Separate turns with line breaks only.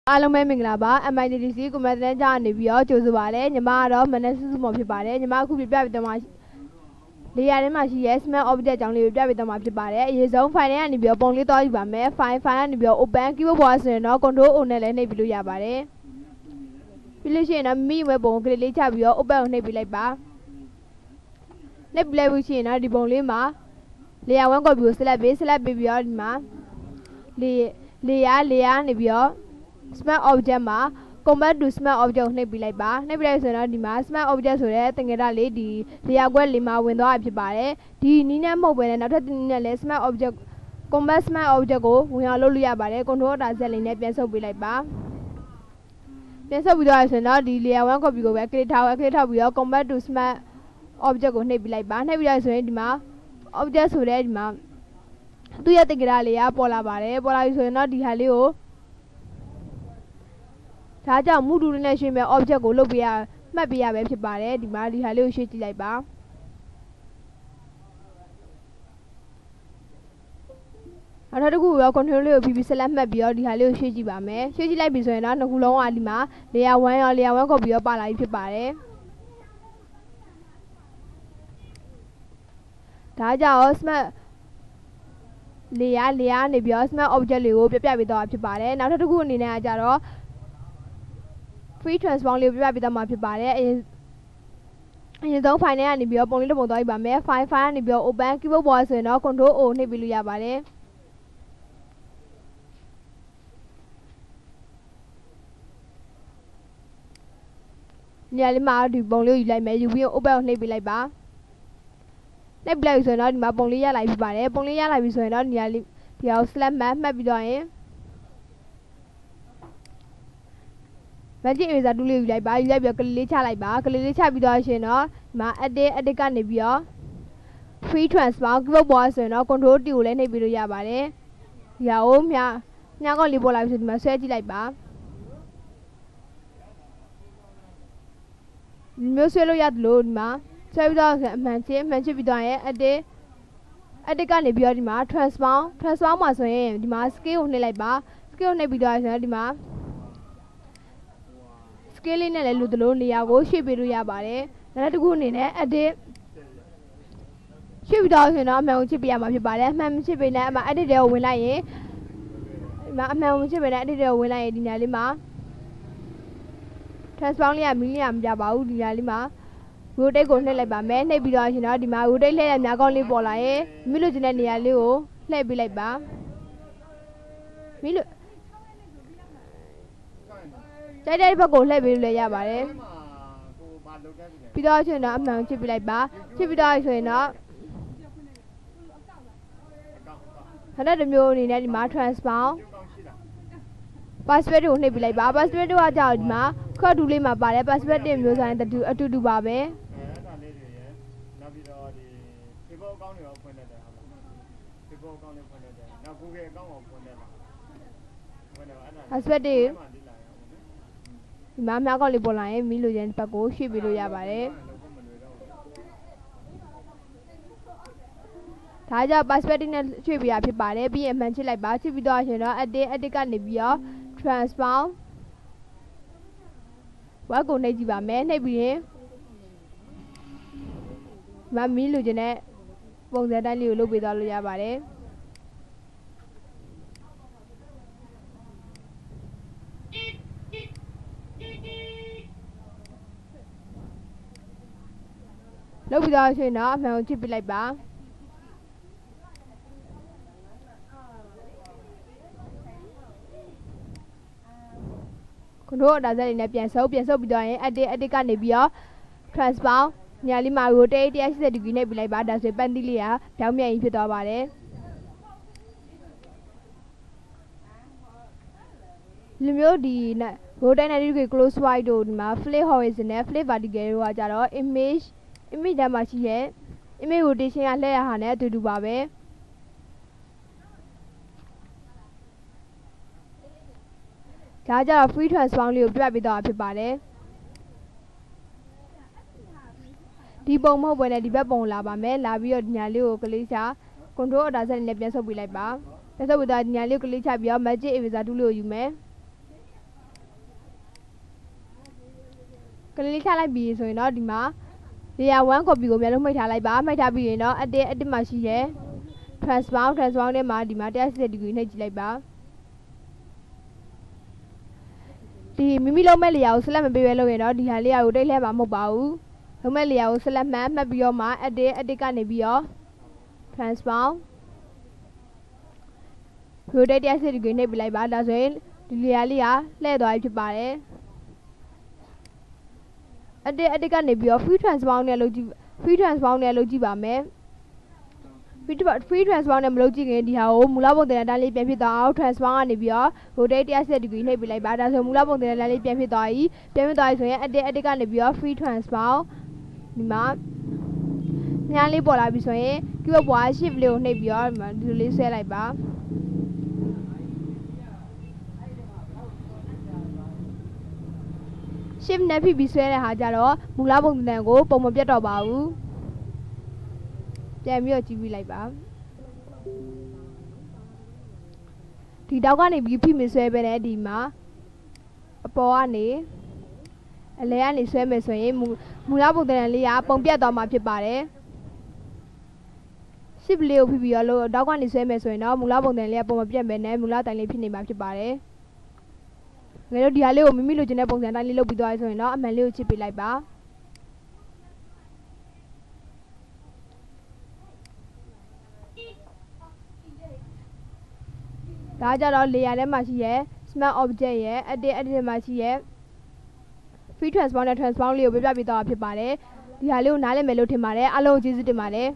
အားလုံးပဲမင်္ဂလာပါ MITDC ကိုမတန်းကြနေပြီးတော့ကြိုဆိုပါရစေညီမကတော့မနက်စုစုမော်ဖြစ်ပါတယ်ညီမအခုပြပြပေးတော့မှလေယာဉ်ထဲမှာရှိရဲ smart object အကြောင်းလေးကိုပြပြပေးတော့မှဖြစ်ပါတယ်အရေးဆုံး file ထဲကနေပြီးတော့ပုံလေးသွားယူပါမယ် file ကနေပြီးတော့ open keyboard ပေါ်ဆိုရင်တော့ control O နဲ့လည်းနှိပ်ပြီးလို့ရပါတယ်ပြီးလို့ရှိရင်တော့မိဝက်ပုံကလေးချပြီးတော့ open ကိုနှိပ်ပေးလိုက်ပါနှိပ်ပြလိုက်လို့ရှိရင်တော့ဒီပုံလေးမှာလေယာဉ်1 copy ကို select ပေးပြီးတော့ဒီမှာလေယာဉ်နေပြီးတော့ smart object မှာ convert to smart object ကိုနှိပ်ပြလိုက်ပါနှိပ်ပြလိုက်ဆိုတော့ဒီမှာ smart object ဆိုတဲ့သင်္ကေတလေးဒီလေယာဉ်ကွက်လေးမှာဝင်သွားတာဖြစ်ပါတယ်ဒီနည်းနဲ့မဟုတ်ဘဲနဲ့နောက်ထပ်နည်းနဲ့လည်း smart object convert smart object ကိုဝင်အောင်လုပ်လို့ရပါတယ် control Z လေးနဲ့ပြန်ဆုပ်ပေးလိုက်ပါပြန်ဆုပ်ပြီးတော့ဆိုတော့ဒီလေယာဉ်1 copy ကိုပဲ click ထောက်ပြီးတော့ convert to smart object ကိုနှိပ်ပြလိုက်ပါနှိပ်ပြလိုက်ဆိုရင်ဒီမှာ object ဆိုတဲ့ဒီမှာသူ့ရဲ့သင်္ကေတလေးကပေါ်လာပါတယ်ပေါ်လာပြီဆိုရင်တော့ဒီဟာလေးကိုဒါကြောင့်မူတူလေးနဲ့ရွှေ့မဲ့ object ကိုလုပ်ပေးရမှတ်ပေးရပဲဖြစ်ပါတယ်ဒီမှာဒီဟာလေးကိုရွှေ့ကြည့်လိုက်ပါနောက်တစ်ခုရော control လေးကို PP select မှတ်ပြီးတော့ဒီဟာလေးကိုရွှေ့ကြည့်ပါမယ်ရွှေ့ကြည့်လိုက်ပြီဆိုရင်တော့နှစ်ခုလုံးကဒီမှာ layer 1 ရော layer 1 copy ရောပါလာပြီဖြစ်ပါတယ်ဒါကြောင့် smart layer နေပြီးတော့ smart object လေးကိုပြပြပေးတော့ဖြစ်ပါတယ်နောက်တစ်ခုအနေနဲ့ကကြတော့ free transform လေးကိုပြပြပေးတော့မှာဖြစ်ပါတယ်အရင်ဆုံး file ထဲကနေပြီးတော့ပုံလေးတစ်ပုံသွားယူပါမယ် file ကနေပြီးတော့ open keyboard ပေါ်ဆိုရင်တော့ control O နှိပ်ပြီးလို့ရပါတယ်နေရာလေးမှာဒီပုံလေးကိုယူလိုက်မယ်ယူပြီး open ကိုနှိပ်ပေးလိုက်ပါနှိပ်ပြလိုက်ဆိုရင်တော့ဒီမှာပုံလေးရလာပြီဖြစ်ပါတယ်ပုံလေးရလာပြီဆိုရင်တော့နေရာလေးဒီအောင် select မှတ်ပြီးတော့ရင်magic eraser tool လေးယူလိုက်ပါယူလိုက်ပြီးတော့ကလေးလေးချလိုက်ပါကလေးလေးချပြီးတော့ရှင်တော့ဒီမှာ edit ကနေပြီးတော့ free transform keyboard ပေါ်ဆိုရင်တော့ control T ကိုလည်းနှိပ်ပြီးလို့ရပါတယ်ဒီဟာကိုမြားကောက်လေးပေါ်လာပြီဆိုဒီမှာဆွဲကြည့်လိုက်ပါဒီမျိုးဆွဲလို့ရတယ်လို့ဒီမှာဆွဲပြီးတော့အမှန်ချစ်ပြီးတော့ရင် edit ကနေပြီးတော့ဒီမှာ transform မှာဆိုရင်ဒီမှာ scale ကိုနှိပ်လိုက်ပါ scale ကိုနှိပ်ပြီးတော့ဆိုတော့ဒီမှာscale လေးနဲ့လည်းလို့တလို့နေရာကိုရွှေ့ပေးလို့ရပါတယ်နောက်တစ်ခုအနေနဲ့ edit ရွှေ့ပြီးတော့ဆိုရင်တော့အမှန်ကိုချစ်ပေးရမှာဖြစ်ပါတယ်အမှန်မချစ်ပေးနဲ့အမှ edit တွေကိုဝင်လိုက်ရင်ဒီမှာအမှန်ကိုချစ်ပေးနဲ့ edit တွေကိုဝင်လိုက်ရင်ဒီနေရာလေးမှာ transform လေးကမီးလေးမပြပါဘူးဒီနေရာလေးမှာ rotate ကိုနှိပ်လိုက်ပါမယ်နှိပ်ပြီးတော့ရှင်တော့ဒီမှာ rotate လှည့်တဲ့များကောင်းလေးပေါ်လာရင်မိလို့ကျင်တဲ့နေရာလေးကိုလှည့်ပေးလိုက်ပါမိလို့ကြိုက်တဲ့ဘက်ကိုလှည့်ပေးလို့လည်းရပါတယ်ပြီးတော့ရှင်တော့အမှန်ချစ်ပေးလိုက်ပါချစ်ပြီးတော့ဆိုရင်တော့ခဏတစ်မျိုးအနေနဲ့ဒီမှာ transform password ကိုနှိပ်ပေးလိုက်ပါ password ကကြောက်ဒီမှာခေါက်တူလေးမှာပါတယ် password တင်မျိုးဆိုင်အတူပါပဲ
နောက်ပြီးတော့ဒီ Facebook account တွေရောဖွင့်တတ်တယ်ဟုတ်လား Facebook account တွေဖွင့်တတ်တယ်နောက် Google account ကိုဖွင့်တတ်တယ်
password တွေဒီမှာမြောက်ကောက်လေးပေါ်လာရင်မီးလိုချင်ဘက်ကိုရွှေ့ပေးလို့ရပါတယ်ဒါကြောင့် password နဲ့ရွှေ့ပေးရဖြစ်ပါတယ်ပြီးရင်အမှန်ချစ်လိုက်ပါချစ်ပြီးတော့ရှင်တော့ edit ကနေပြီးတော့ transform ဝက်ကိုနှိပ်ကြည့်ပါမယ်နှိပ်ပြီးရင်မီးလိုချင်တဲ့ပုံစံတိုင်းလေးကိုလုပ်ပေးသွားလို့ရပါတယ်လုပ်ပြီးတော့ရှင်တော့အမှန်ကိုချစ်ပြလိုက်ပါcontrol Z လေးနဲ့ပြန်ဆုပ်ပြီးတော့ရင် edit ကနေပြီးတော့ transform နေရာလေးမှာ rotate 180 degree နဲ့ပြလိုက်ပါဒါဆိုပန်းသီးလေးကပြောင်းပြန်ဖြစ်သွားပါတယ်လူမျိုးဒီ rotate 90 degree close wide တို့ဒီမှာ flip horizontal flip vertical တို့ကကြတော့ image ထဲမှာရှိရဲ့ image rotation ကလှည့်ရဟာနဲ့အတူပါပဲဒါကြတော့ free transform လေးကိုပြပေးတော့ဖြစ်ပါတယ်ဒီပုံမဟုတ်ဘဲနဲ့ဒီဘက်ပုံလာပါမယ်လာပြီးတော့ဒီညာလေးကိုကလေးချ control Z နဲ့ပြန်ဆုပ်ပေးလိုက်ပါပြန်ဆုပ်ပြီးတော့ဒီညာလေးကိုကလေးချပြီးတော့ magic eraser tool လေးကိုယူမယ် ကလေးလေးချလိုက်ပြီးဆိုရင်တော့ဒီမှာ layer 1 copy ကိုမြန်လို့မှိတ်ထားလိုက်ပါမှိတ်ထားပြီးရင်တော့ edit မှာရှိရဲ transform ထဲမှာဒီမှာ180 degree နှိပ်ကြည့်လိုက်ပါဒီမိမိလုံးမဲ့ layer ကို select မပေးဘဲလုပ်ရင်တော့ဒီဟာ layer ကိုတိတ်လှည့်မှာမဟုတ်ပါဘူးလုံးမဲ့ layer ကို select မှတ်ပြီးတော့မှ edit ကနေပြီးတော့ transform rotate 180 degree နှိပ်ပြလိုက်ပါဒါဆိုရင်ဒီ layer လေးကလှည့်သွားပြီဖြစ်ပါတယ် edit ကနေပြီးတော့ free transform နဲ့လုပ်ကြည့်ပါမယ် free transform နဲ့မလုပ်ကြည့်ခင်ဒီဟာကိုမူလပုံသဏ္ဍာန်တိုင်းလေးပြန်ဖြစ်သွားအောင် transform ကနေပြီးတော့ rotate 180 degree နှိပ်ပြလိုက်ပါဒါဆိုမူလပုံသဏ္ဍာန်တိုင်းလေးပြန်ဖြစ်သွားပြီဆိုရင် edit ကနေပြီးတော့ free transform ဒီမှာညာလေးပေါ်လာပြီဆိုရင် keyboard ပေါ်က shift လေးကိုနှိပ်ပြီးတော့ဒီမှာဒီလိုလေးဆွဲလိုက်ပါshift နဲ့ဖိပြီးဆွဲတဲ့ဟာကြတော့မူလပုံသဏ္ဍာန်ကိုပုံမပြတ်တော့ပါဘူးပြန်ပြီးတော့ကြည့်ပြီးလိုက်ပါဒီတောက်ကနေပြီးဖိမဆွဲပဲနဲ့ဒီမှာအပေါ်ကနေအလဲကနေဆွဲမယ်ဆိုရင်မူလပုံသဏ္ဍာန်လေးကပုံပြတ်သွားမှာဖြစ်ပါတယ် shift လေးကိုဖိပြီးတော့တောက်ကနေဆွဲမယ်ဆိုရင်တော့မူလပုံသဏ္ဍာန်လေးကပုံမပြတ်ပဲနဲ့မူလတိုင်လေးဖြစ်နေမှာဖြစ်ပါတယ်ငါတို့ဒီဟာလေးကိုမိမိလိုချင်တဲ့ပုံစံတိုင်းလေးလုပ်ပြီးသွားပြီဆိုရင်တော့အမှန်လေးကိုချစ်ပေးလိုက်ပါဒါကြတော့ layer ထဲမှာရှိရဲ smart object ရဲ့ edit မှာရှိရဲ free transform နဲ့ transform လေးကိုပြပြပေးသွားတာဖြစ်ပါတယ်ဒီဟာလေးကိုနားလည်မယ်လို့ထင်ပါတယ်အားလုံးကိုကျေးဇူးတင်ပါတယ်